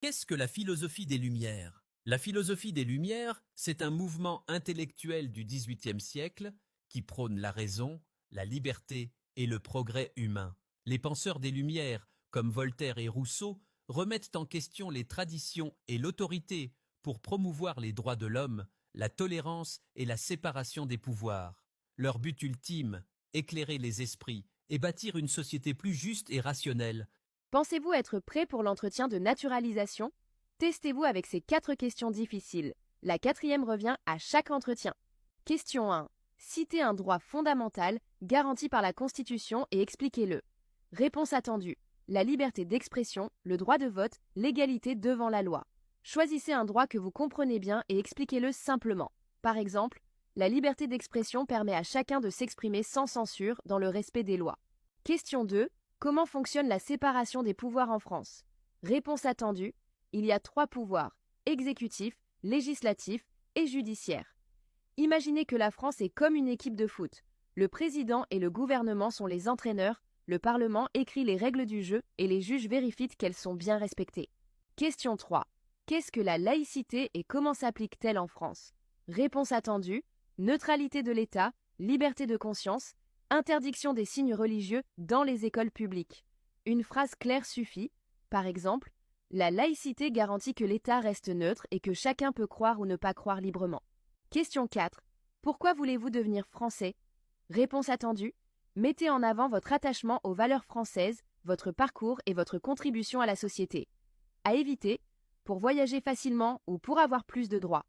Qu'est-ce que la philosophie des Lumières? La philosophie des Lumières, c'est un mouvement intellectuel du XVIIIe siècle qui prône la raison, la liberté et le progrès humain. Les penseurs des Lumières, comme Voltaire et Rousseau, remettent en question les traditions et l'autorité pour promouvoir les droits de l'homme, la tolérance et la séparation des pouvoirs. Leur but ultime, éclairer les esprits et bâtir une société plus juste et rationnelle. Pensez-vous être prêt pour l'entretien de naturalisation? Testez-vous avec ces 4 questions difficiles. La 4e revient à chaque entretien. Question 1. Citez un droit fondamental garanti par la Constitution et expliquez-le. Réponse attendue. La liberté d'expression, le droit de vote, l'égalité devant la loi. Choisissez un droit que vous comprenez bien et expliquez-le simplement. Par exemple, la liberté d'expression permet à chacun de s'exprimer sans censure dans le respect des lois. Question 2. Comment fonctionne la séparation des pouvoirs en France? Réponse attendue. Il y a 3 pouvoirs, exécutif, législatif et judiciaire. Imaginez que la France est comme une équipe de foot. Le président et le gouvernement sont les entraîneurs, le Parlement écrit les règles du jeu et les juges vérifient qu'elles sont bien respectées. Question 3. Qu'est-ce que la laïcité et comment s'applique-t-elle en France? Réponse attendue. Neutralité de l'État, liberté de conscience, interdiction des signes religieux dans les écoles publiques. Une phrase claire suffit. Par exemple, la laïcité garantit que l'État reste neutre et que chacun peut croire ou ne pas croire librement. Question 4. Pourquoi voulez-vous devenir français? Réponse attendue. Mettez en avant votre attachement aux valeurs françaises, votre parcours et votre contribution à la société. À éviter, pour voyager facilement ou pour avoir plus de droits.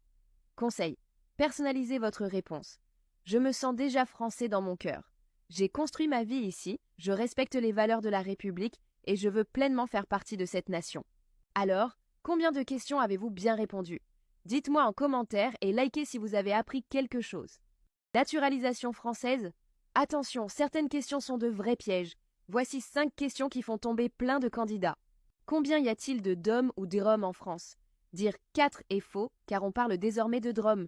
Conseil. Personnalisez votre réponse. Je me sens déjà français dans mon cœur. J'ai construit ma vie ici, je respecte les valeurs de la République et je veux pleinement faire partie de cette nation. Alors, combien de questions avez-vous bien répondu? Dites-moi en commentaire et likez si vous avez appris quelque chose. Naturalisation française? Attention, certaines questions sont de vrais pièges. Voici 5 questions qui font tomber plein de candidats. Combien y a-t-il de DOM ou DROM en France? Dire 4 est faux, car on parle désormais de DROM.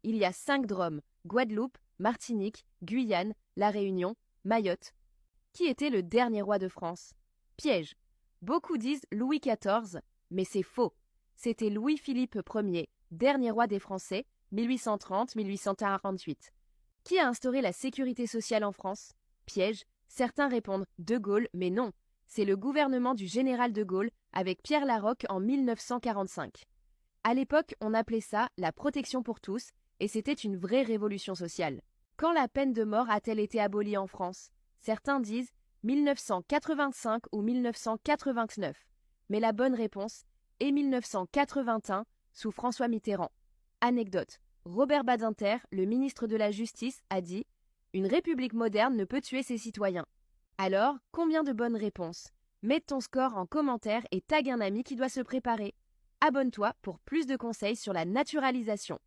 Il y a 5 DROM, Guadeloupe, Martinique, Guyane, La Réunion, Mayotte. Qui était le dernier roi de France? Piège. Beaucoup disent Louis XIV, mais c'est faux. C'était Louis-Philippe Ier, dernier roi des Français, 1830-1848. Qui a instauré la sécurité sociale en France? Piège. Certains répondent De Gaulle, mais non. C'est le gouvernement du général de Gaulle avec Pierre Laroque en 1945. À l'époque, on appelait ça la protection pour tous et c'était une vraie révolution sociale. Quand la peine de mort a-t-elle été abolie en France? Certains disent 1985 ou 1989. Mais la bonne réponse est 1981 sous François Mitterrand. Anecdote. Robert Badinter, le ministre de la Justice, a dit « Une république moderne ne peut tuer ses citoyens ». Alors, combien de bonnes réponses? Mets ton score en commentaire et tag un ami qui doit se préparer. Abonne-toi pour plus de conseils sur la naturalisation.